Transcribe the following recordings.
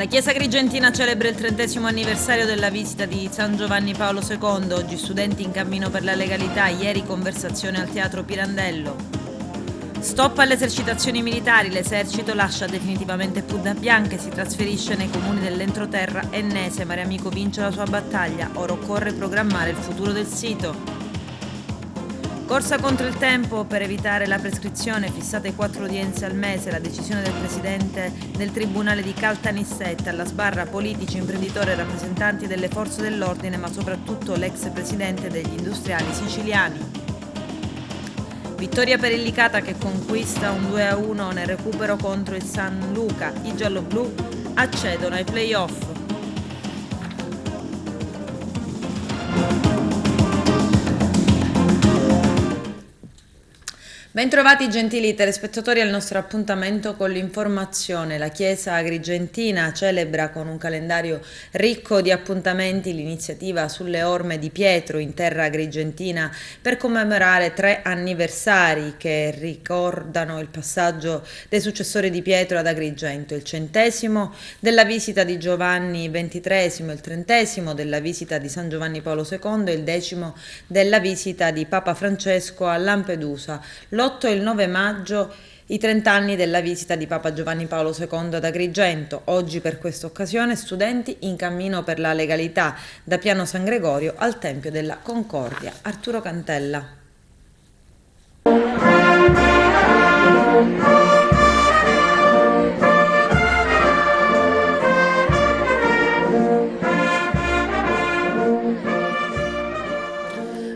Chiesa Agrigentina celebra il 30° anniversario della visita di San Giovanni Paolo II. Oggi studenti in cammino per la legalità, ieri conversazione al Teatro Pirandello. Stop alle esercitazioni militari, l'esercito lascia definitivamente Punta Bianca e si trasferisce nei comuni dell'entroterra ennese. Mariamico vince la sua battaglia, ora occorre programmare il futuro del sito. Corsa contro il tempo per evitare la prescrizione, fissate 4 udienze al mese, la decisione del presidente del tribunale di Caltanissetta, alla sbarra politici, imprenditori e rappresentanti delle forze dell'ordine, ma soprattutto l'ex presidente degli industriali siciliani. Vittoria per il Licata che conquista un 2-1 nel recupero contro il San Luca, i gialloblu accedono ai play-off. Bentrovati gentili telespettatori al nostro appuntamento con l'informazione. La Chiesa Agrigentina celebra con un calendario ricco di appuntamenti l'iniziativa sulle orme di Pietro in terra agrigentina per commemorare 3 anniversari che ricordano il passaggio dei successori di Pietro ad Agrigento, il 100° della visita di Giovanni XXIII, il 30° della visita di San Giovanni Paolo II e il 10° della visita di Papa Francesco a Lampedusa. L'8 e il 9 maggio i 30 anni della visita di Papa Giovanni Paolo II ad Agrigento. Oggi per questa occasione studenti in cammino per la legalità da Piano San Gregorio al Tempio della Concordia. Arturo Cantella.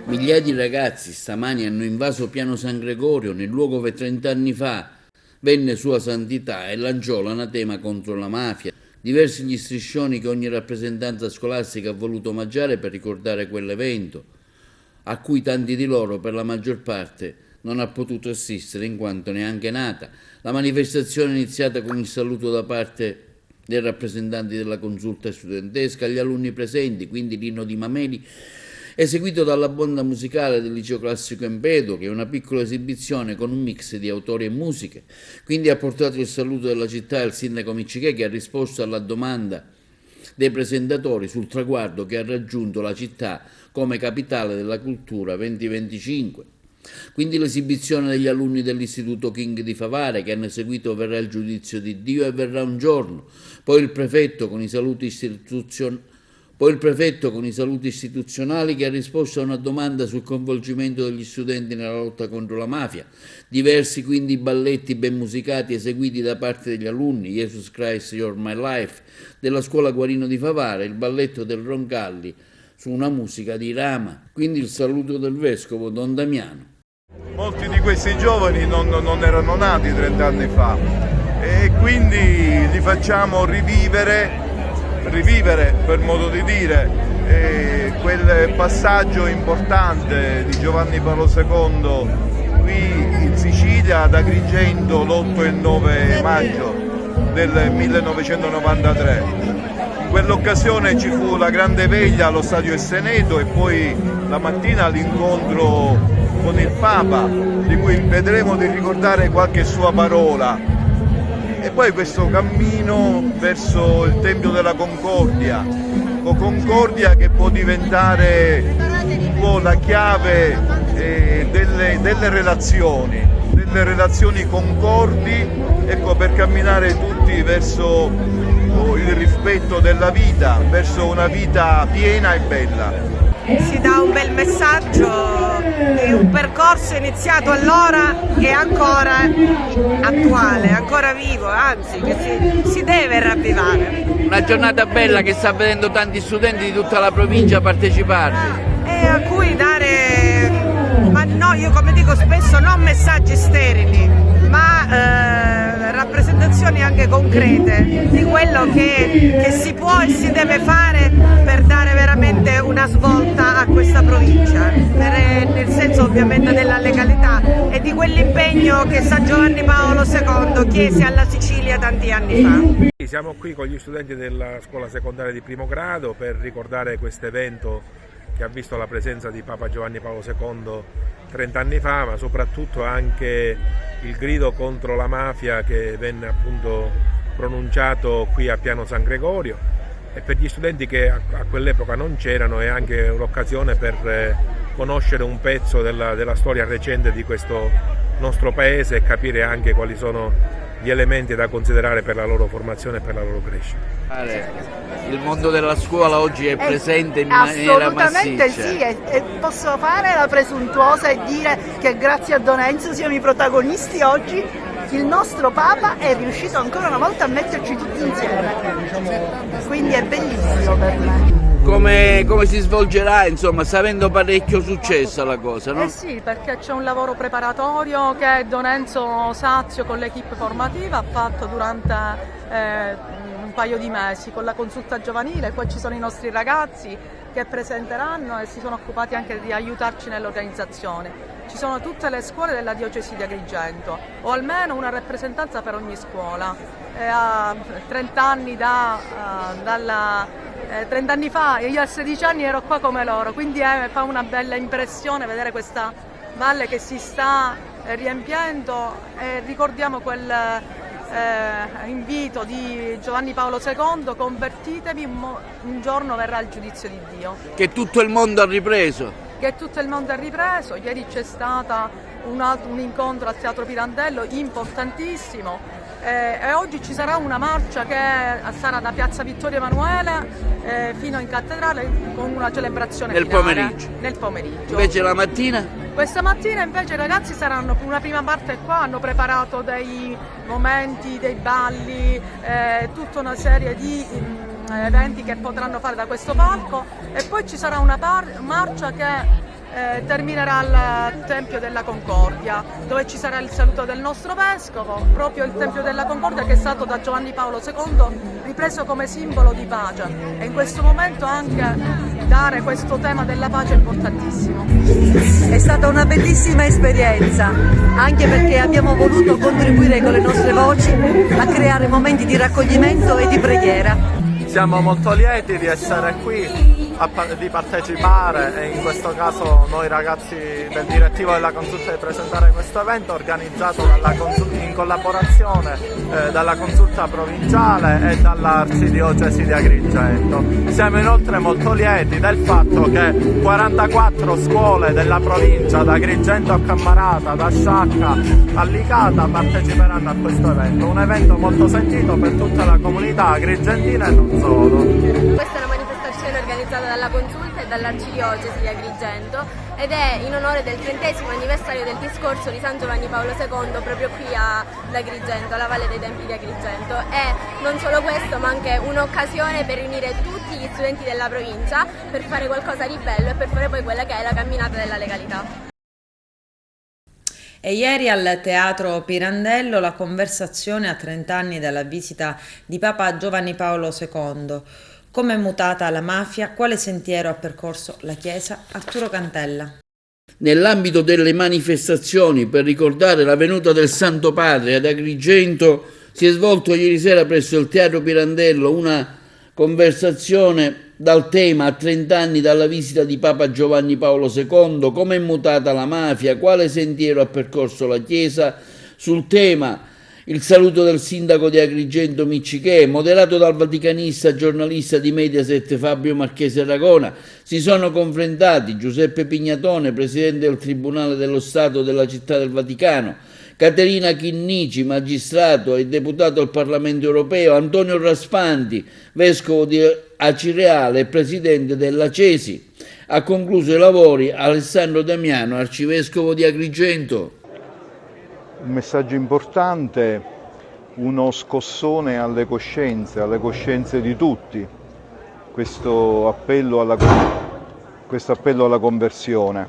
Migliaia di ragazzi stamani hanno invaso Piano San Gregorio, nel luogo dove 30 anni fa venne Sua Santità e lanciò l'anatema contro la mafia. Diversi gli striscioni che ogni rappresentanza scolastica ha voluto omaggiare per ricordare quell'evento, a cui tanti di loro, per la maggior parte, non ha potuto assistere in quanto neanche nata. La manifestazione è iniziata con il saluto da parte dei rappresentanti della consulta studentesca agli alunni presenti, quindi l'inno di Mameli, eseguito dalla banda musicale del Liceo Classico Empedocle, che è una piccola esibizione con un mix di autori e musiche. Quindi ha portato il saluto della città il sindaco Miccichè, che ha risposto alla domanda dei presentatori sul traguardo che ha raggiunto la città come capitale della cultura 2025. Quindi l'esibizione degli alunni dell'Istituto King di Favara, che hanno eseguito Verrà il giudizio di Dio e verrà un giorno, poi il prefetto con i saluti istituzionali che ha risposto a una domanda sul coinvolgimento degli studenti nella lotta contro la mafia. Diversi quindi balletti ben musicati eseguiti da parte degli alunni, Jesus Christ You're My Life, della scuola Guarino di Favara, il balletto del Roncalli su una musica di Rama, quindi il saluto del vescovo Don Damiano. Molti di questi giovani non erano nati 30 anni fa e quindi li facciamo rivivere per modo di dire quel passaggio importante di Giovanni Paolo II qui in Sicilia ad Agrigento l'8 e il 9 maggio del 1993. In quell'occasione ci fu la grande veglia allo stadio Esseneto e poi la mattina l'incontro con il Papa, di cui vedremo di ricordare qualche sua parola. E poi questo cammino verso il Tempio della Concordia che può diventare un po' la chiave delle relazioni concordi, ecco, per camminare tutti verso il rispetto della vita, verso una vita piena e bella. Si dà un bel messaggio di un percorso iniziato allora e ancora attuale, ancora vivo, anzi che si deve ravvivare. Una giornata bella che sta vedendo tanti studenti di tutta la provincia partecipare. E a cui dare, ma no, io come dico spesso, non messaggi sterili, ma rappresentazioni anche concrete di quello che si può e si deve fare per dare veramente una svolta a questa provincia, nel senso ovviamente della legalità e di quell'impegno che San Giovanni Paolo II chiese alla Sicilia tanti anni fa. Siamo qui con gli studenti della scuola secondaria di primo grado per ricordare questo evento che ha visto la presenza di Papa Giovanni Paolo II 30 anni fa, ma soprattutto anche il grido contro la mafia che venne appunto pronunciato qui a Piano San Gregorio, e per gli studenti che a quell'epoca non c'erano è anche un'occasione per conoscere un pezzo della storia recente di questo nostro paese e capire anche quali sono gli elementi da considerare per la loro formazione e per la loro crescita. Il mondo della scuola oggi è presente in maniera massiccia. Assolutamente sì, e posso fare la presuntuosa e dire che grazie a Don Enzo siamo i protagonisti oggi. Il nostro Papa è riuscito ancora una volta a metterci tutti insieme, quindi è bellissimo per me. Come si svolgerà, insomma, sta avendo parecchio successo la cosa, no? Eh sì, perché c'è un lavoro preparatorio che Don Enzo Sazio con l'equipe formativa ha fatto durante un paio di mesi con la consulta giovanile. Poi ci sono i nostri ragazzi che presenteranno e si sono occupati anche di aiutarci nell'organizzazione. Ci sono tutte le scuole della diocesi di Agrigento, o almeno una rappresentanza per ogni scuola. A 30 anni 30 anni fa, io a 16 anni ero qua come loro, quindi fa una bella impressione vedere questa valle che si sta riempiendo, e ricordiamo quel invito di Giovanni Paolo II: convertitevi, un giorno verrà il giudizio di Dio. Che tutto il mondo ha ripreso. Che tutto il mondo è ripreso. Ieri c'è stato un incontro al Teatro Pirandello importantissimo, e oggi ci sarà una marcia che sarà da Piazza Vittorio Emanuele fino in cattedrale con una celebrazione nel finale. pomeriggio. Nel pomeriggio. Invece la mattina? Questa mattina invece i ragazzi saranno per una prima parte qua, hanno preparato dei momenti, dei balli, tutta una serie di eventi che potranno fare da questo palco, e poi ci sarà una marcia che terminerà al Tempio della Concordia, dove ci sarà il saluto del nostro Vescovo, proprio il Tempio della Concordia che è stato da Giovanni Paolo II ripreso come simbolo di pace, e in questo momento anche dare questo tema della pace è importantissimo. È stata una bellissima esperienza, anche perché abbiamo voluto contribuire con le nostre voci a creare momenti di raccoglimento e di preghiera. Siamo molto lieti di essere qui, di partecipare, e in questo caso noi ragazzi del direttivo della consulta di presentare questo evento organizzato in collaborazione dalla consulta provinciale e dall'arcidiocesi di Agrigento. Siamo inoltre molto lieti del fatto che 44 scuole della provincia, da Agrigento a Cammarata, da Sciacca a Licata, parteciperanno a questo evento, un evento molto sentito per tutta la comunità agrigentina e non solo. Questa è una manifestazione organizzata dalla Consulta e dall'Arcidiocesi di Agrigento ed è in onore del 30° anniversario del discorso di San Giovanni Paolo II proprio qui ad Agrigento, alla Valle dei Templi di Agrigento. E non solo questo, ma anche un'occasione per riunire tutti gli studenti della provincia per fare qualcosa di bello e per fare poi quella che è la camminata della legalità. E ieri al Teatro Pirandello la conversazione a 30 anni dalla visita di Papa Giovanni Paolo II. Come è mutata la mafia? Quale sentiero ha percorso la Chiesa? Arturo Cantella. Nell'ambito delle manifestazioni per ricordare la venuta del Santo Padre ad Agrigento si è svolto ieri sera presso il Teatro Pirandello una conversazione dal tema a 30 anni dalla visita di Papa Giovanni Paolo II, come è mutata la mafia, quale sentiero ha percorso la Chiesa, sul tema il saluto del sindaco di Agrigento Miccichè, moderato dal vaticanista giornalista di Mediaset Fabio Marchese Aragona. Si sono confrontati Giuseppe Pignatone, presidente del Tribunale dello Stato della Città del Vaticano, Caterina Chinnici, magistrato e deputato al Parlamento Europeo, Antonio Raspanti, vescovo di Acireale e presidente della CESI. Ha concluso i lavori Alessandro Damiano, arcivescovo di Agrigento. Un messaggio importante, uno scossone alle coscienze di tutti, questo appello alla conversione.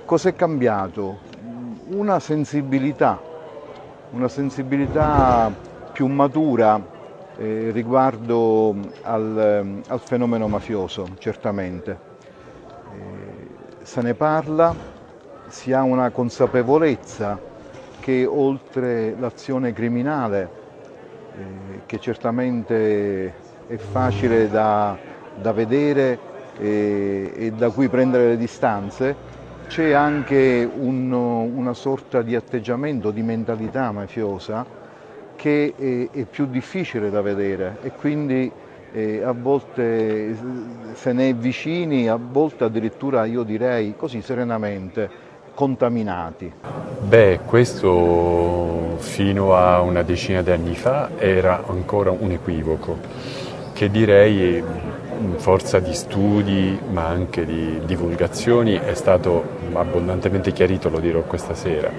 Cos'è cambiato? Una sensibilità più matura riguardo al fenomeno mafioso, certamente. Se ne parla, si ha una consapevolezza che oltre l'azione criminale, che certamente è facile da vedere e da cui prendere le distanze, c'è anche una sorta di atteggiamento, di mentalità mafiosa che è più difficile da vedere e quindi a volte se ne è vicini, a volte addirittura io direi così serenamente contaminati. Beh, questo fino a una decina di anni fa era ancora un equivoco che direi in forza di studi ma anche di divulgazioni è stato abbondantemente chiarito, lo dirò questa sera,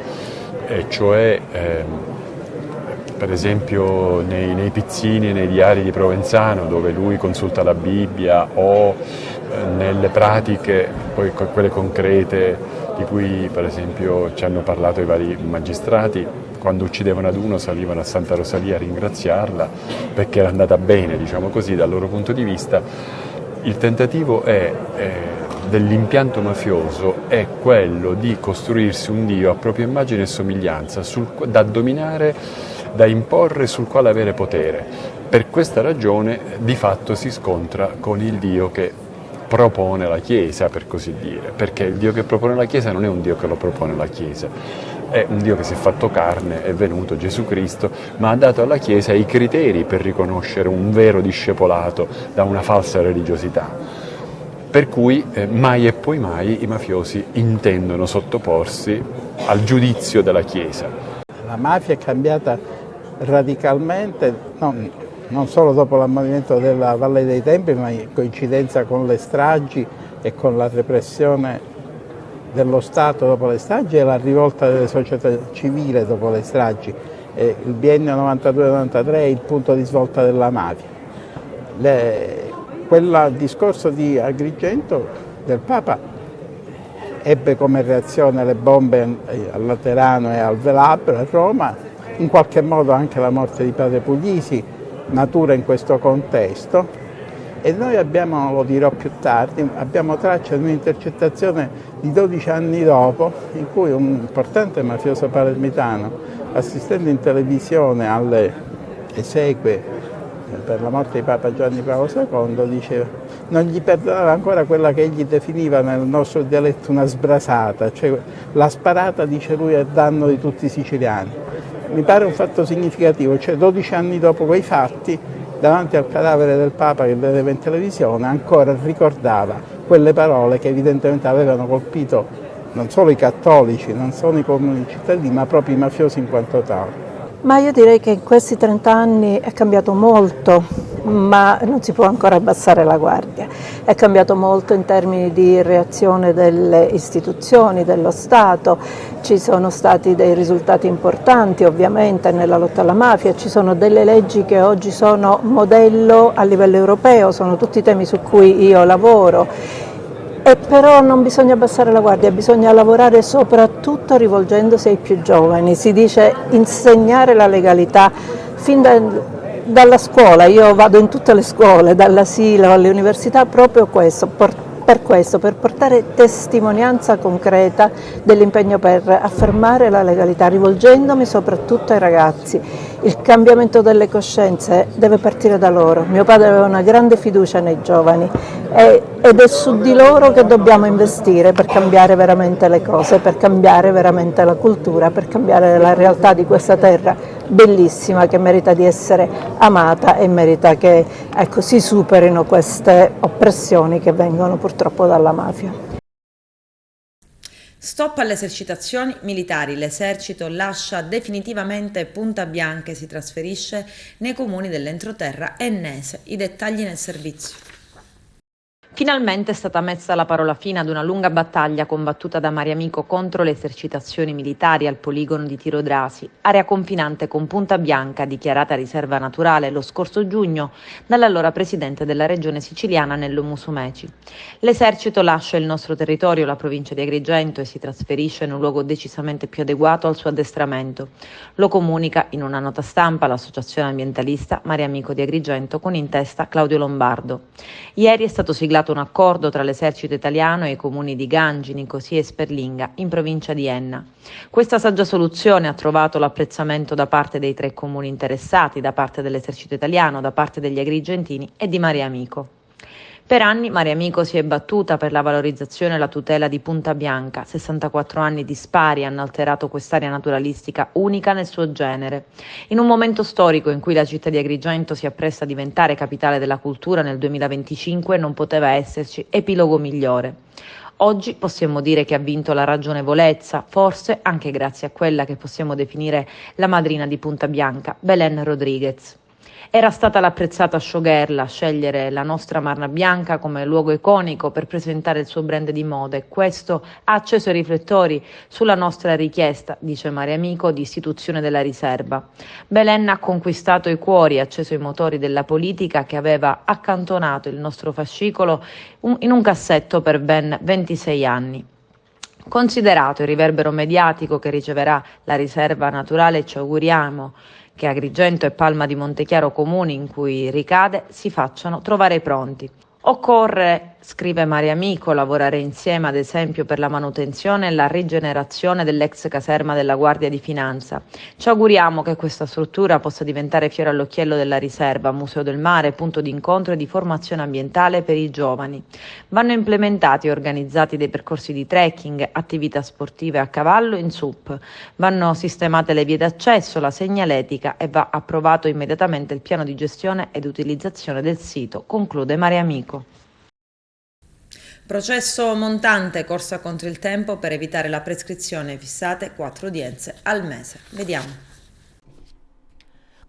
e cioè per esempio nei pizzini, nei diari di Provenzano dove lui consulta la Bibbia o nelle pratiche, poi quelle concrete di cui per esempio ci hanno parlato i vari magistrati, quando uccidevano ad uno salivano a Santa Rosalia a ringraziarla perché era andata bene, diciamo così, dal loro punto di vista. Il tentativo dell'impianto mafioso è quello di costruirsi un Dio a propria immagine e somiglianza, da dominare, da imporre, sul quale avere potere. Per questa ragione di fatto si scontra con il Dio che propone la Chiesa, per così dire, perché il Dio che propone la Chiesa non è un Dio che lo propone la Chiesa, è un Dio che si è fatto carne, è venuto Gesù Cristo, ma ha dato alla Chiesa i criteri per riconoscere un vero discepolato da una falsa religiosità. Per cui mai e poi mai i mafiosi intendono sottoporsi al giudizio della Chiesa. La mafia è cambiata radicalmente, non solo dopo l'ammonimento della Valle dei Templi, ma in coincidenza con le stragi e con la repressione dello Stato dopo le stragi e la rivolta delle società civili dopo le stragi. Il biennio 92-93 è il punto di svolta della mafia. Quel discorso di Agrigento del Papa ebbe come reazione le bombe al Laterano e al Velabro a Roma, in qualche modo anche la morte di padre Puglisi natura in questo contesto, e noi abbiamo, lo dirò più tardi, abbiamo traccia di un'intercettazione di 12 anni dopo in cui un importante mafioso palermitano, assistendo in televisione alle esequie per la morte di Papa Giovanni Paolo II, diceva non gli perdonava ancora quella che egli definiva nel nostro dialetto una sbrasata, cioè la sparata, dice lui, a danno di tutti i siciliani. Mi pare un fatto significativo, cioè 12 anni dopo quei fatti, davanti al cadavere del Papa che vedeva in televisione, ancora ricordava quelle parole che evidentemente avevano colpito non solo i cattolici, non solo i comuni cittadini, ma proprio i mafiosi in quanto tali. Ma io direi che in questi 30 anni è cambiato molto, ma non si può ancora abbassare la guardia. È cambiato molto in termini di reazione delle istituzioni, dello Stato, ci sono stati dei risultati importanti ovviamente nella lotta alla mafia, ci sono delle leggi che oggi sono modello a livello europeo, sono tutti temi su cui io lavoro. Però non bisogna abbassare la guardia, bisogna lavorare soprattutto rivolgendosi ai più giovani. Si dice insegnare la legalità fin dalla scuola, io vado in tutte le scuole, dall'asilo alle università, proprio per portare testimonianza concreta dell'impegno per affermare la legalità, rivolgendomi soprattutto ai ragazzi. Il cambiamento delle coscienze deve partire da loro. Mio padre aveva una grande fiducia nei giovani ed è su di loro che dobbiamo investire per cambiare veramente le cose, per cambiare veramente la cultura, per cambiare la realtà di questa terra bellissima che merita di essere amata e merita che si superino queste oppressioni che vengono purtroppo dalla mafia. Stop alle esercitazioni militari, l'esercito lascia definitivamente Punta Bianca e si trasferisce nei comuni dell'entroterra ennese. I dettagli nel servizio. Finalmente è stata messa la parola fine ad una lunga battaglia combattuta da Mariamico contro le esercitazioni militari al poligono di Tirodrasi, area confinante con Punta Bianca, dichiarata riserva naturale lo scorso giugno dall'allora presidente della regione siciliana Nello Musumeci. L'esercito lascia il nostro territorio, la provincia di Agrigento, e si trasferisce in un luogo decisamente più adeguato al suo addestramento. Lo comunica in una nota stampa l'associazione ambientalista Mariamico di Agrigento con in testa Claudio Lombardo. Ieri è stato siglato un accordo tra l'esercito italiano e i comuni di Gangi, Nicosia e Sperlinga, in provincia di Enna. Questa saggia soluzione ha trovato l'apprezzamento da parte dei 3 comuni interessati, da parte dell'esercito italiano, da parte degli agrigentini e di Mariamico. Per anni Mariamico si è battuta per la valorizzazione e la tutela di Punta Bianca. 64 anni dispari hanno alterato quest'area naturalistica unica nel suo genere. In un momento storico in cui la città di Agrigento si appresta a diventare capitale della cultura nel 2025, non poteva esserci epilogo migliore. Oggi possiamo dire che ha vinto la ragionevolezza, forse anche grazie a quella che possiamo definire la madrina di Punta Bianca, Belén Rodríguez. Era stata l'apprezzata showgirl a scegliere la nostra Marna Bianca come luogo iconico per presentare il suo brand di moda e questo ha acceso i riflettori sulla nostra richiesta, dice Mariamico, di istituzione della riserva. Belén ha conquistato i cuori e acceso i motori della politica che aveva accantonato il nostro fascicolo in un cassetto per ben 26 anni. Considerato il riverbero mediatico che riceverà la riserva naturale, ci auguriamo che Agrigento e Palma di Montechiaro, comuni in cui ricade, si facciano trovare pronti. Occorre, scrive Mariamico, lavorare insieme ad esempio per la manutenzione e la rigenerazione dell'ex caserma della Guardia di Finanza. Ci auguriamo che questa struttura possa diventare fiore all'occhiello della riserva, museo del mare, punto di incontro e di formazione ambientale per i giovani. Vanno implementati e organizzati dei percorsi di trekking, attività sportive a cavallo in SUP. Vanno sistemate le vie d'accesso, la segnaletica e va approvato immediatamente il piano di gestione ed utilizzazione del sito, conclude Mariamico. Processo montante, corsa contro il tempo per evitare la prescrizione, fissate 4 udienze al mese. Vediamo.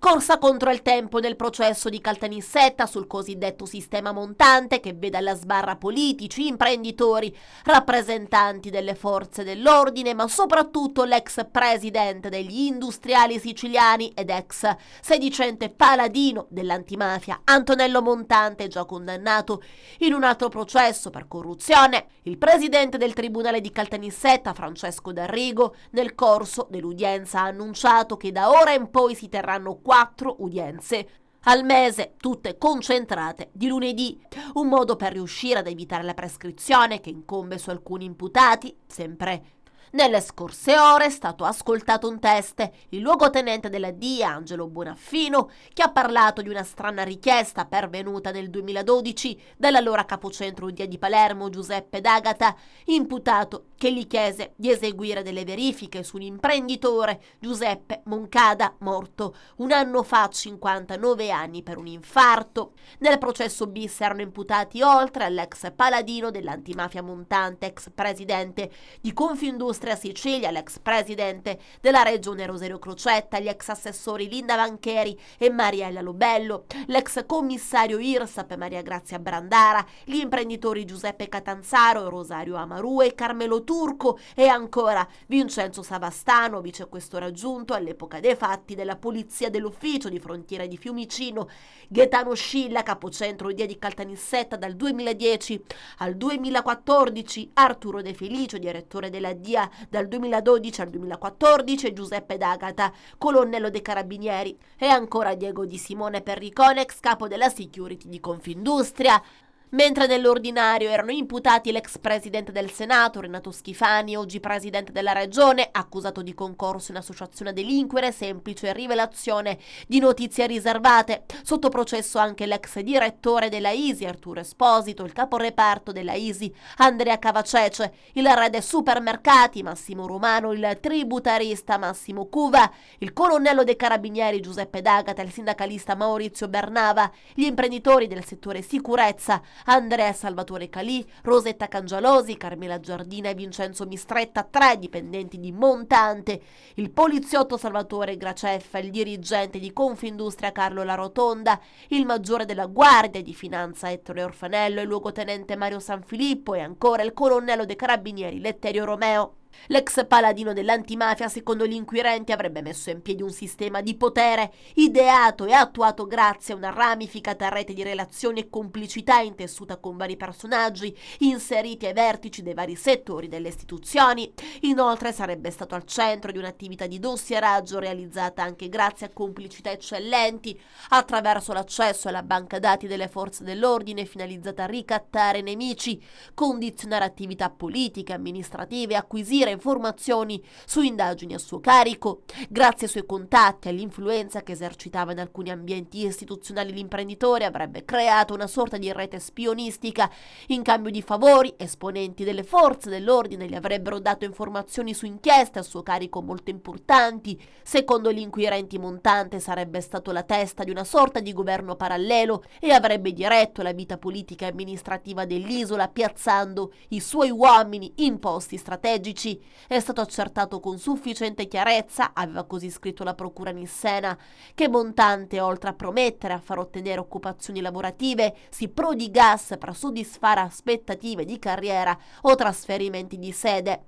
Corsa contro il tempo nel processo di Caltanissetta sul cosiddetto sistema montante che vede alla sbarra politici, imprenditori, rappresentanti delle forze dell'ordine, ma soprattutto l'ex presidente degli industriali siciliani ed ex sedicente paladino dell'antimafia Antonello Montante, già condannato in un altro processo per corruzione. Il presidente del tribunale di Caltanissetta, Francesco D'Arrigo, nel corso dell'udienza ha annunciato che da ora in poi si terranno 4 udienze al mese, tutte concentrate di lunedì, un modo per riuscire ad evitare la prescrizione che incombe su alcuni imputati, sempre. Nelle scorse ore è stato ascoltato un test, il luogotenente della DIA, Angelo Buonaffino, che ha parlato di una strana richiesta pervenuta nel 2012 dall'allora capocentro DIA di Palermo, Giuseppe D'Agata, imputato che gli chiese di eseguire delle verifiche su un imprenditore, Giuseppe Moncada, morto un anno fa a 59 anni per un infarto. Nel processo bis erano imputati, oltre all'ex paladino dell'antimafia Montante, ex presidente di Confindustria Sicilia, l'ex presidente della regione Rosario Crocetta, gli ex assessori Linda Vancheri e Mariella Lobello, l'ex commissario IRSAP Maria Grazia Brandara, gli imprenditori Giuseppe Catanzaro, Rosario Amaru e Carmelo Turco e ancora Vincenzo Savastano, vicequestore aggiunto all'epoca dei fatti della polizia dell'ufficio di frontiera di Fiumicino, Gaetano Scilla, capocentro DIA di Caltanissetta dal 2010 al 2014, Arturo De Felicio, direttore della DIA dal 2012 al 2014 e Giuseppe D'Agata, colonnello dei Carabinieri, e ancora Diego Di Simone Perricone, ex capo della security di Confindustria. Mentre nell'ordinario erano imputati l'ex presidente del Senato, Renato Schifani, oggi presidente della Regione, accusato di concorso in associazione a delinquere, semplice rivelazione di notizie riservate. Sotto processo anche l'ex direttore della ISI, Arturo Esposito, il caporeparto della ISI, Andrea Cavacece, il re dei supermercati, Massimo Romano, il tributarista Massimo Cuva, il colonnello dei Carabinieri, Giuseppe D'Agata, il sindacalista Maurizio Bernava, gli imprenditori del settore sicurezza, Andrea Salvatore Calì, Rosetta Cangialosi, Carmela Giardina e Vincenzo Mistretta, 3 dipendenti di Montante, il poliziotto Salvatore Graceffa, il dirigente di Confindustria Carlo La Rotonda, il maggiore della Guardia di Finanza Ettore Orfanello, il luogotenente Mario Sanfilippo e ancora il colonnello dei Carabinieri Letterio Romeo. L'ex paladino dell'antimafia, secondo gli inquirenti, avrebbe messo in piedi un sistema di potere ideato e attuato grazie a una ramificata rete di relazioni e complicità intessuta con vari personaggi inseriti ai vertici dei vari settori delle istituzioni. Inoltre sarebbe stato al centro di un'attività di dossieraggio realizzata anche grazie a complicità eccellenti attraverso l'accesso alla banca dati delle forze dell'ordine finalizzata a ricattare nemici, condizionare attività politiche, amministrative, acquisire acquisire informazioni su indagini a suo carico. Grazie ai suoi contatti e all'influenza che esercitava in alcuni ambienti istituzionali, l'imprenditore avrebbe creato una sorta di rete spionistica. In cambio di favori, esponenti delle forze dell'ordine gli avrebbero dato informazioni su inchieste a suo carico molto importanti. Secondo gli inquirenti, Montante sarebbe stato la testa di una sorta di governo parallelo e avrebbe diretto la vita politica e amministrativa dell'isola, piazzando i suoi uomini in posti strategici. È stato accertato con sufficiente chiarezza, aveva così scritto la procura nissena, che Montante, oltre a promettere a far ottenere occupazioni lavorative, si prodigasse per soddisfare aspettative di carriera o trasferimenti di sede.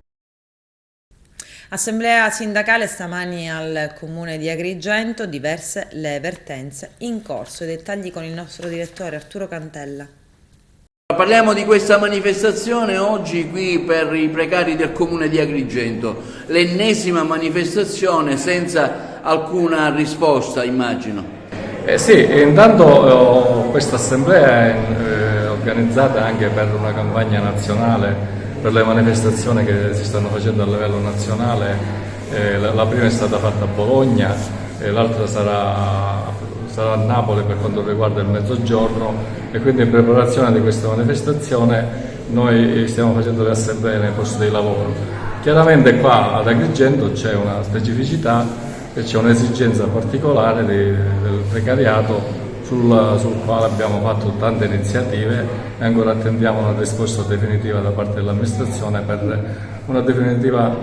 Assemblea sindacale stamani al comune di Agrigento, diverse le vertenze in corso. I dettagli con il nostro direttore Arturo Cantella. Parliamo di questa manifestazione oggi qui per i precari del comune di Agrigento, l'ennesima manifestazione senza alcuna risposta, immagino. Sì, intanto questa assemblea è organizzata anche per una campagna nazionale per le manifestazioni che si stanno facendo a livello nazionale. La prima è stata fatta a Bologna, l'altra sarà a Napoli per quanto riguarda il mezzogiorno, e quindi in preparazione di questa manifestazione noi stiamo facendo le assemblee nei posti di lavoro. Chiaramente qua ad Agrigento c'è una specificità e c'è un'esigenza particolare del precariato sul quale abbiamo fatto tante iniziative e ancora attendiamo una risposta definitiva da parte dell'amministrazione per una definitiva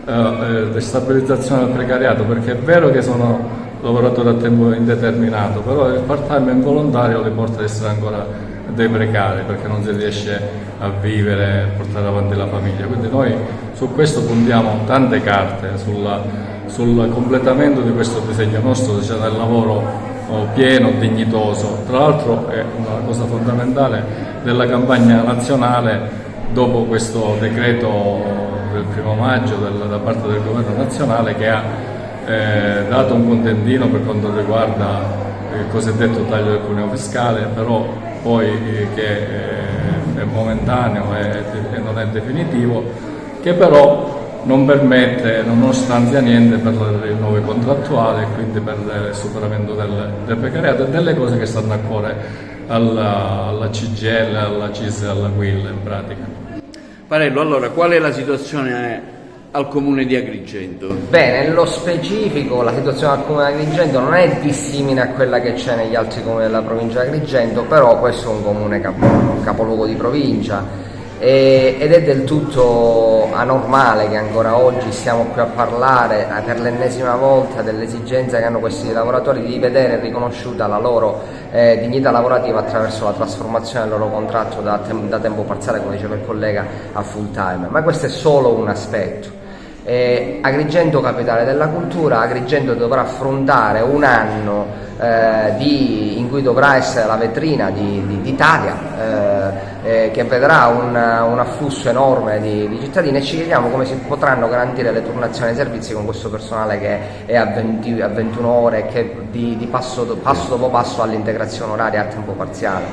destabilizzazione del precariato, perché è vero che sono lavoratori a tempo indeterminato, però il part-time involontario li porta ad essere ancora dei precari, perché non si riesce a vivere e portare avanti la famiglia. Quindi noi su questo puntiamo tante carte, sul completamento di questo disegno nostro, cioè del lavoro pieno, dignitoso. Tra l'altro è una cosa fondamentale della campagna nazionale, dopo questo decreto del 1° maggio da parte del governo nazionale, che ha dato un contentino per quanto riguarda il cosiddetto taglio del cuneo fiscale, però poi che è momentaneo e non è definitivo, che però non permette, non stanzia niente per il rinnovo contrattuale e quindi per il superamento del precariato e delle cose che stanno a cuore alla CGIL, alla CIS e alla QUIL in pratica. Parello, allora qual è la situazione al comune di Agrigento? Bene, nello specifico la situazione al comune di Agrigento non è dissimile a quella che c'è negli altri comuni della provincia di Agrigento, però questo è un comune capoluogo di provincia ed è del tutto anormale che ancora oggi stiamo qui a parlare per l'ennesima volta dell'esigenza che hanno questi lavoratori di vedere riconosciuta la loro dignità lavorativa attraverso la trasformazione del loro contratto da tempo parziale, come diceva il collega, a full time. Ma questo è solo un aspetto. Agrigento capitale della cultura, Agrigento dovrà affrontare un anno in cui dovrà essere la vetrina d'Italia, che vedrà un afflusso enorme di cittadini, e ci chiediamo come si potranno garantire le turnazioni ai servizi con questo personale che è a 21 ore e che di passo dopo passo all'integrazione oraria a tempo parziale.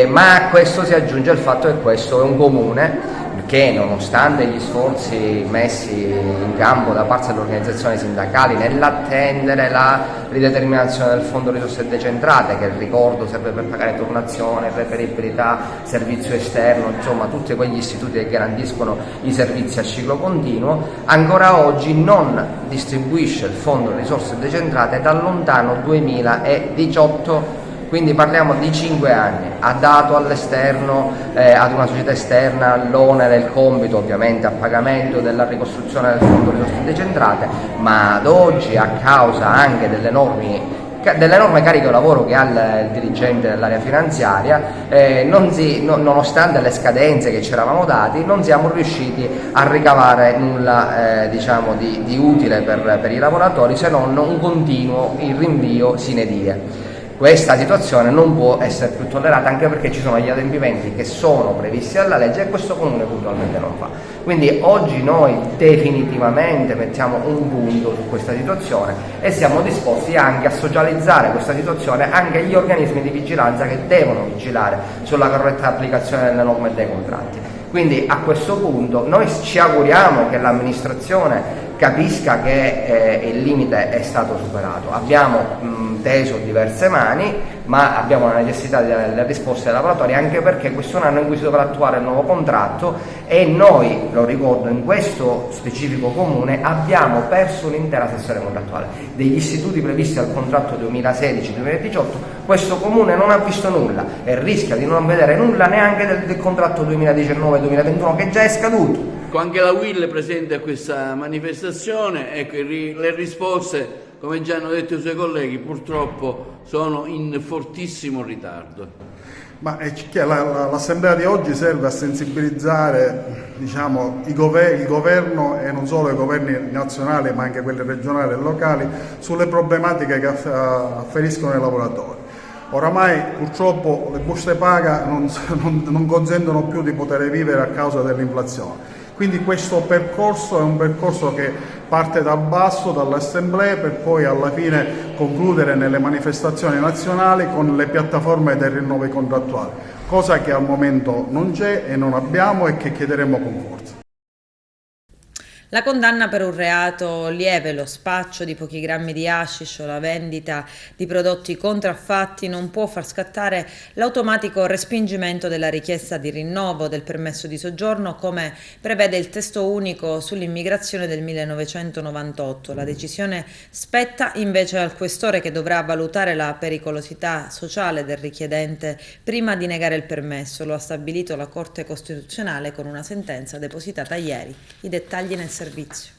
Ma a questo si aggiunge il fatto che questo è un comune che, nonostante gli sforzi messi in campo da parte delle organizzazioni sindacali nell'attendere la rideterminazione del fondo risorse decentrate, che ricordo serve per pagare turnazione, preferibilità, servizio esterno, insomma tutti quegli istituti che garantiscono i servizi a ciclo continuo, ancora oggi non distribuisce il fondo risorse decentrate dal lontano 2018. Quindi parliamo di 5 anni, ha dato all'esterno, ad una società esterna, l'onere e il compito ovviamente a pagamento della ricostruzione del fondo risorse decentrate, ma ad oggi, a causa anche dell'enorme carico di lavoro che ha il dirigente dell'area finanziaria, nonostante le scadenze che ci eravamo dati, non siamo riusciti a ricavare nulla di utile per i lavoratori, se non un continuo rinvio sine die. Questa situazione non può essere più tollerata, anche perché ci sono gli adempimenti che sono previsti dalla legge e questo comune puntualmente non fa. Quindi oggi noi definitivamente mettiamo un punto su questa situazione e siamo disposti anche a socializzare questa situazione anche agli organismi di vigilanza che devono vigilare sulla corretta applicazione delle norme e dei contratti. Quindi a questo punto noi ci auguriamo che l'amministrazione capisca che il limite è stato superato. Abbiamo teso diverse mani, ma abbiamo la necessità delle risposte dei lavoratori, anche perché questo è un anno in cui si dovrà attuare il nuovo contratto e noi, lo ricordo, in questo specifico comune abbiamo perso un'intera sessione contrattuale. Degli istituti previsti dal contratto 2016-2018 questo comune non ha visto nulla e rischia di non vedere nulla neanche del contratto 2019-2021 che già è scaduto. Anche la UIL è presente a questa manifestazione, ecco, le risposte, come già hanno detto i suoi colleghi, purtroppo sono in fortissimo ritardo. Ma l'assemblea di oggi serve a sensibilizzare, diciamo, il governo e non solo i governi nazionali ma anche quelli regionali e locali sulle problematiche che afferiscono ai lavoratori. Oramai purtroppo le buste paga non consentono più di poter vivere a causa dell'inflazione. Quindi questo percorso è un percorso che parte dal basso, dalle assemblee, per poi alla fine concludere nelle manifestazioni nazionali con le piattaforme dei rinnovi contrattuali, cosa che al momento non c'è e non abbiamo e che chiederemo con forza. La condanna per un reato lieve, lo spaccio di pochi grammi di hashish o la vendita di prodotti contraffatti, non può far scattare l'automatico respingimento della richiesta di rinnovo del permesso di soggiorno, come prevede il testo unico sull'immigrazione del 1998. La decisione spetta invece al questore, che dovrà valutare la pericolosità sociale del richiedente prima di negare il permesso. Lo ha stabilito la Corte Costituzionale con una sentenza depositata ieri. I dettagli nel servizio.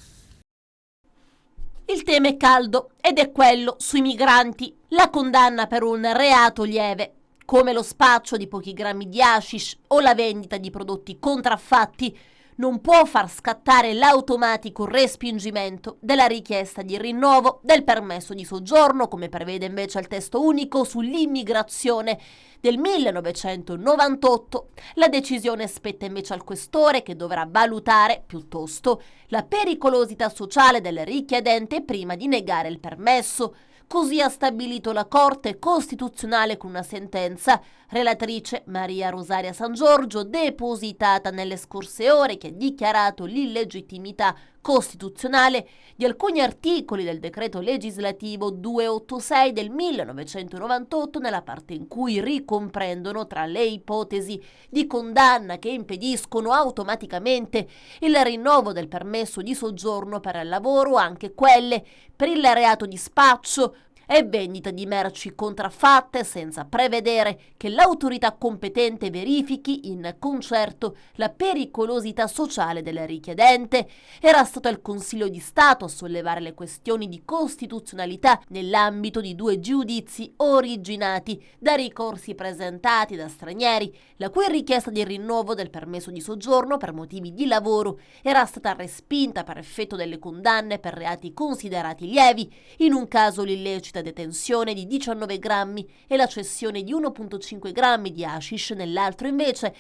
Il tema è caldo ed è quello sui migranti. La condanna per un reato lieve, come lo spaccio di pochi grammi di hashish o la vendita di prodotti contraffatti, non può far scattare l'automatico respingimento della richiesta di rinnovo del permesso di soggiorno, come prevede invece il testo unico sull'immigrazione del 1998. La decisione spetta invece al questore, che dovrà valutare piuttosto la pericolosità sociale del richiedente prima di negare il permesso. Così ha stabilito la Corte Costituzionale con una sentenza, relatrice Maria Rosaria San Giorgio, depositata nelle scorse ore, che ha dichiarato l'illegittimità costituzionale di alcuni articoli del decreto legislativo 286 del 1998 nella parte in cui ricomprendono tra le ipotesi di condanna che impediscono automaticamente il rinnovo del permesso di soggiorno per il lavoro anche quelle per il reato di spaccio e vendita di merci contraffatte, senza prevedere che l'autorità competente verifichi in concerto la pericolosità sociale del richiedente. Era stato il Consiglio di Stato a sollevare le questioni di costituzionalità nell'ambito di 2 giudizi originati da ricorsi presentati da stranieri, la cui richiesta di rinnovo del permesso di soggiorno per motivi di lavoro era stata respinta per effetto delle condanne per reati considerati lievi, in un caso l'illecita detenzione di 19 grammi e la cessione di 1,5 grammi di hashish, nell'altro invece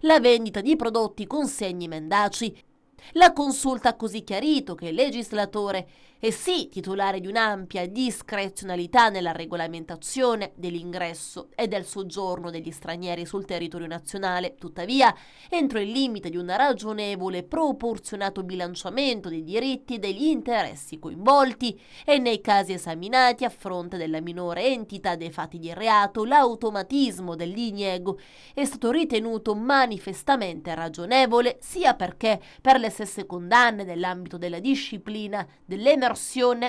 la vendita di prodotti con segni mendaci. La Consulta ha così chiarito che il legislatore è sì titolare di un'ampia discrezionalità nella regolamentazione dell'ingresso e del soggiorno degli stranieri sul territorio nazionale, tuttavia entro il limite di un ragionevole proporzionato bilanciamento dei diritti e degli interessi coinvolti, e nei casi esaminati, a fronte della minore entità dei fatti di reato, l'automatismo dell'iniego è stato ritenuto manifestamente ragionevole, sia perché per le stesse condanne nell'ambito della disciplina dell'emersione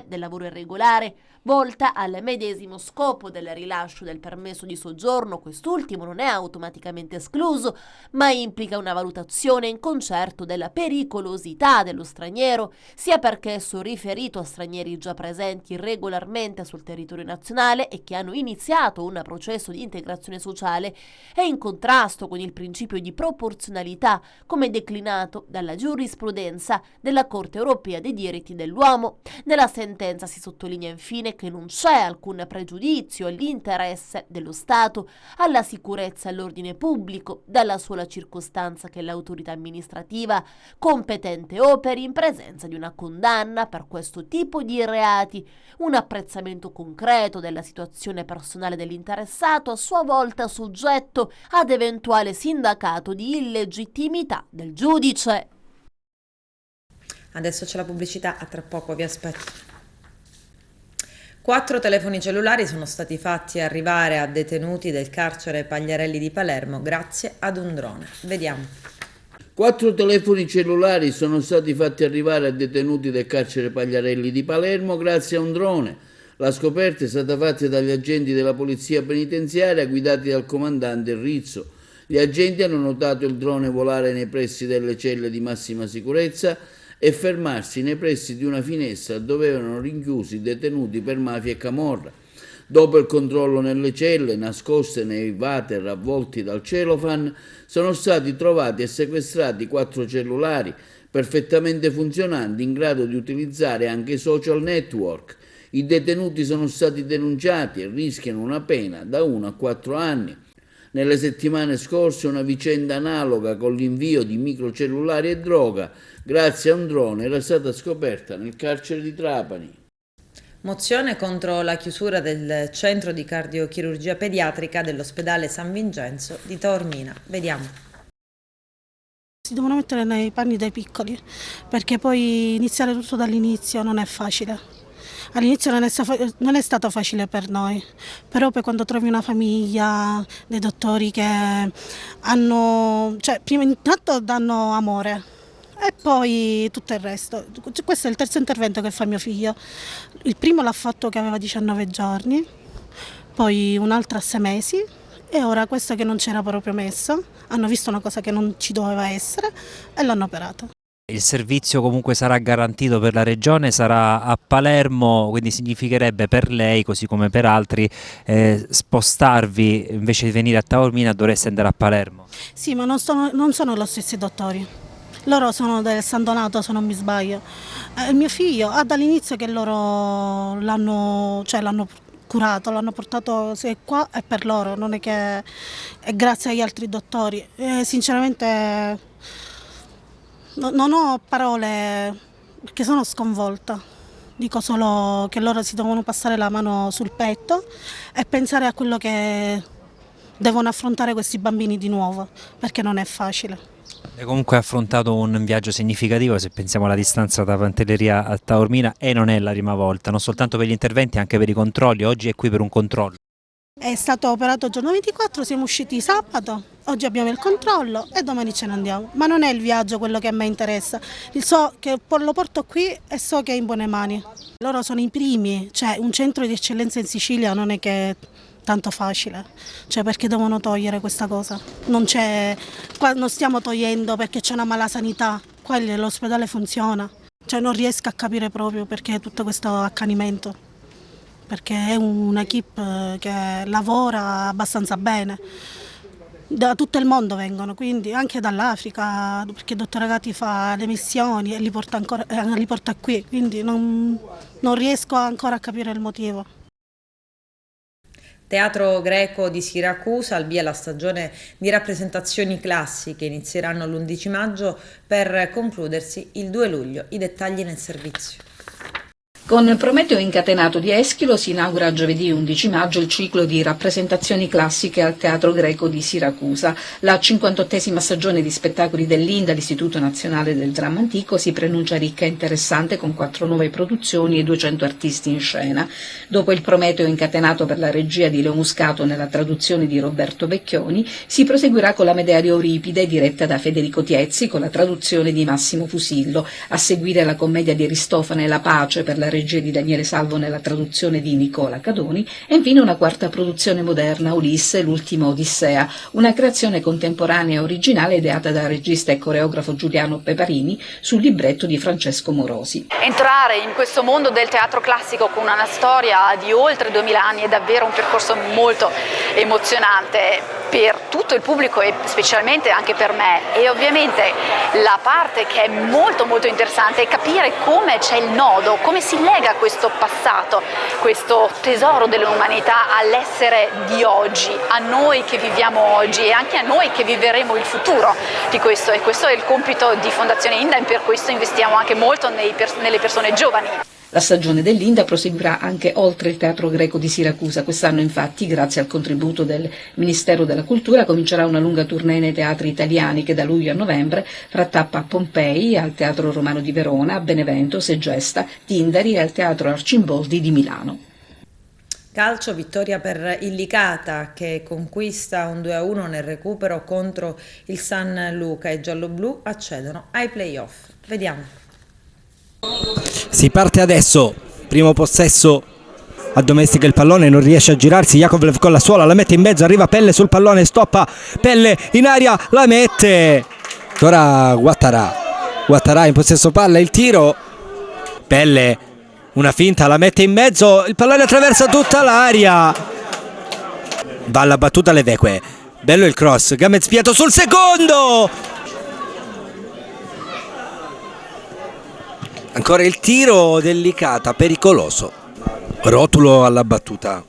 del lavoro irregolare, volta al medesimo scopo del rilascio del permesso di soggiorno, quest'ultimo non è automaticamente escluso, ma implica una valutazione in concerto della pericolosità dello straniero, sia perché esso riferito a stranieri già presenti regolarmente sul territorio nazionale e che hanno iniziato un processo di integrazione sociale, è in contrasto con il principio di proporzionalità come declinato dalla giurisprudenza della Corte Europea dei Diritti dell'Uomo. Nella sentenza si sottolinea infine che non c'è alcun pregiudizio all'interesse dello Stato, alla sicurezza e all'ordine pubblico, dalla sola circostanza che l'autorità amministrativa competente operi in presenza di una condanna per questo tipo di reati. Un apprezzamento concreto della situazione personale dell'interessato, a sua volta soggetto ad eventuale sindacato di illegittimità del giudice. Adesso c'è la pubblicità, a tra poco, vi aspetto. 4 telefoni cellulari sono stati fatti arrivare a detenuti del carcere Pagliarelli di Palermo grazie ad un drone. Vediamo. 4 telefoni cellulari sono stati fatti arrivare a detenuti del carcere Pagliarelli di Palermo grazie a un drone. La scoperta è stata fatta dagli agenti della polizia penitenziaria guidati dal comandante Rizzo. Gli agenti hanno notato il drone volare nei pressi delle celle di massima sicurezza e fermarsi nei pressi di una finestra dove erano rinchiusi detenuti per mafia e camorra. Dopo il controllo nelle celle, nascoste nei water avvolti dal celofan, sono stati trovati e sequestrati 4 cellulari perfettamente funzionanti, in grado di utilizzare anche i social network. I detenuti sono stati denunciati e rischiano una pena da 1 a 4 anni. Nelle settimane scorse una vicenda analoga con l'invio di microcellulari e droga grazie a un drone era stata scoperta nel carcere di Trapani. Mozione contro la chiusura del centro di cardiochirurgia pediatrica dell'ospedale San Vincenzo di Taormina. Vediamo. Si devono mettere nei panni dei piccoli, perché poi iniziare tutto dall'inizio non è facile. All'inizio non è stato facile per noi, però poi quando trovi una famiglia, dei dottori che hanno, prima intanto danno amore e poi tutto il resto. Questo è il terzo intervento che fa mio figlio. Il primo l'ha fatto che aveva 19 giorni, poi un altro a 6 mesi e ora questo che non c'era proprio messo. Hanno visto una cosa che non ci doveva essere e l'hanno operato. Il servizio comunque sarà garantito per la regione, sarà a Palermo, quindi significherebbe per lei, così come per altri, spostarvi, invece di venire a Taormina dovreste andare a Palermo. Sì, ma non sono lo stesso dottori. Loro sono del San Donato, se non mi sbaglio. Il mio figlio ha dall'inizio che loro l'hanno curato, l'hanno portato qua è per loro, non è che è grazie agli altri dottori. Sinceramente non ho parole perché sono sconvolta, dico solo che loro si devono passare la mano sul petto e pensare a quello che devono affrontare questi bambini di nuovo, perché non è facile. Hai comunque affrontato un viaggio significativo, se pensiamo alla distanza da Pantelleria a Taormina, e non è la prima volta, non soltanto per gli interventi, anche per i controlli. Oggi è qui per un controllo. È stato operato il giorno 24, siamo usciti sabato, oggi abbiamo il controllo e domani ce ne andiamo. Ma non è il viaggio quello che a me interessa, so che lo porto qui e so che è in buone mani. Loro sono i primi, un centro di eccellenza in Sicilia non è che è tanto facile, perché devono togliere questa cosa. Qua non stiamo togliendo perché c'è una mala sanità, qua l'ospedale funziona. Non riesco a capire proprio perché tutto questo accanimento. Perché è un'equipe che lavora abbastanza bene, da tutto il mondo vengono, quindi anche dall'Africa, perché il dottor Agati fa le missioni e li porta qui, quindi non riesco ancora a capire il motivo. Teatro Greco di Siracusa, al via la stagione di rappresentazioni classiche, inizieranno l'11 maggio per concludersi il 2 luglio, i dettagli nel servizio. Con Prometeo incatenato di Eschilo si inaugura giovedì 11 maggio il ciclo di rappresentazioni classiche al Teatro Greco di Siracusa. La 58esima stagione di spettacoli dell'INDA, l'Istituto Nazionale del Dramma Antico, si preannuncia ricca e interessante con 4 nuove produzioni e 200 artisti in scena. Dopo il Prometeo incatenato per la regia di Leo Muscato nella traduzione di Roberto Vecchioni, si proseguirà con la Medea di Euripide diretta da Federico Tiezzi con la traduzione di Massimo Fusillo. A seguire la commedia di Aristofane La Pace per la regia di Daniele Salvo nella traduzione di Nicola Cadoni e infine una quarta produzione moderna, Ulisse, l'ultima Odissea, una creazione contemporanea e originale ideata dal regista e coreografo Giuliano Peparini sul libretto di Francesco Morosi. Entrare in questo mondo del teatro classico con una storia di oltre 2000 anni è davvero un percorso molto emozionante. per tutto il pubblico e specialmente anche per me. E ovviamente la parte che è molto molto interessante è capire come c'è il nodo, come si lega questo passato, questo tesoro dell'umanità all'essere di oggi, a noi che viviamo oggi e anche a noi che vivremo il futuro di questo. E questo è il compito di Fondazione Inda, e per questo investiamo anche molto nelle persone giovani. La stagione dell'Inda proseguirà anche oltre il Teatro Greco di Siracusa. Quest'anno, infatti, grazie al contributo del Ministero della Cultura, comincerà una lunga tournée nei teatri italiani che da luglio a novembre farà tappa a Pompei, al Teatro Romano di Verona, a Benevento, Segesta, Tindari e al Teatro Arcimboldi di Milano. Calcio, vittoria per il Licata che conquista un 2-1 nel recupero contro il San Luca. I gialloblu accedono ai play-off. Vediamo. Si parte adesso, primo possesso, addomestica il pallone, non riesce a girarsi, Jakovlev con la suola, la mette in mezzo, arriva Pelle sul pallone, stoppa, Pelle in aria, la mette, ora Guattarà in possesso palla, il tiro, Pelle, una finta, la mette in mezzo, il pallone attraversa tutta l'area, va alla battuta Leveque, bello il cross, Gamez Pietro sul secondo! Ancora il tiro del Licata, pericoloso. Rotulo alla battuta.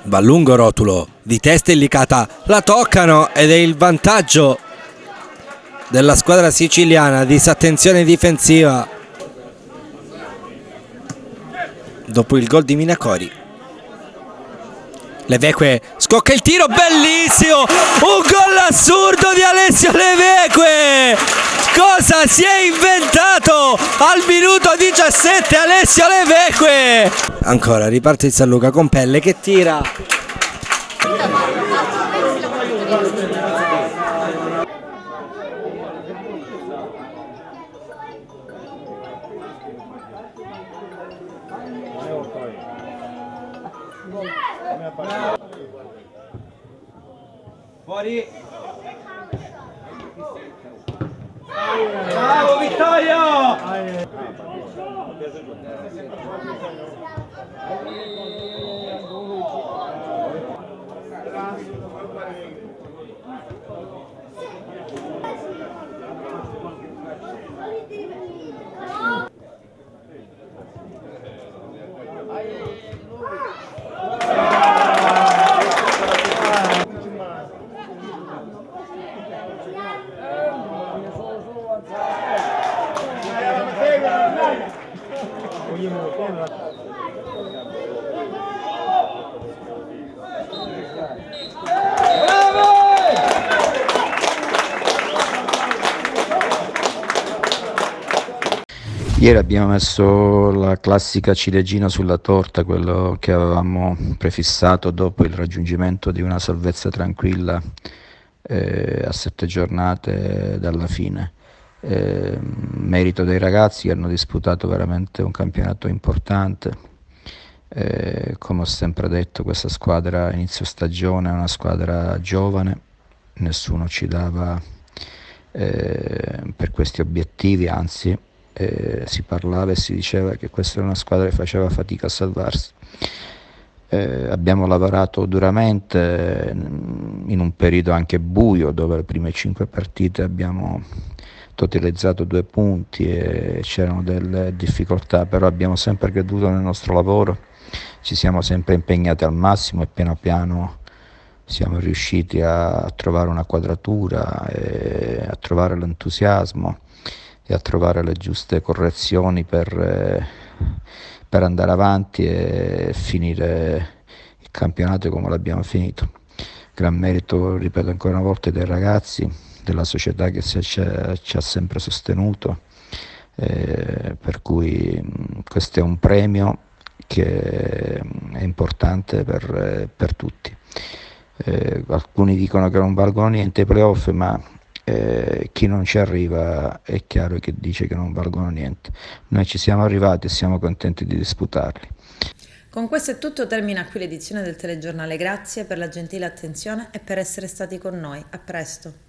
Va lungo Rotulo, di testa il Licata, la toccano ed è il vantaggio della squadra siciliana, disattenzione difensiva. Dopo il gol di Minacori. Leveque scocca il tiro, bellissimo! Un gol assurdo di Alessio Leveque! Cosa si è inventato al minuto 17 Alessio Leveque? Ancora riparte il San Luca con Pelle che tira. Fuori. Bravo Vittorio! Ieri abbiamo messo la classica ciliegina sulla torta, quello che avevamo prefissato dopo il raggiungimento di una salvezza tranquilla a 7 giornate dalla fine. Merito dei ragazzi che hanno disputato veramente un campionato importante. Come ho sempre detto, questa squadra inizio stagione è una squadra giovane, nessuno ci dava per questi obiettivi, anzi si parlava e si diceva che questa era una squadra che faceva fatica a salvarsi. Abbiamo lavorato duramente in un periodo anche buio, dove le prime 5 partite abbiamo totalizzato 2 punti e c'erano delle difficoltà, però abbiamo sempre creduto nel nostro lavoro, ci siamo sempre impegnati al massimo e piano piano siamo riusciti a trovare una quadratura, e a trovare l'entusiasmo e a trovare le giuste correzioni per andare avanti e finire il campionato come l'abbiamo finito. Gran merito, ripeto ancora una volta, dei ragazzi, della società che ci ha sempre sostenuto, per cui questo è un premio che è importante per tutti. Alcuni dicono che non valgono niente i playoff, ma chi non ci arriva è chiaro che dice che non valgono niente. Noi ci siamo arrivati e siamo contenti di disputarli. Con questo è tutto, termina qui l'edizione del telegiornale. Grazie per la gentile attenzione e per essere stati con noi. A presto.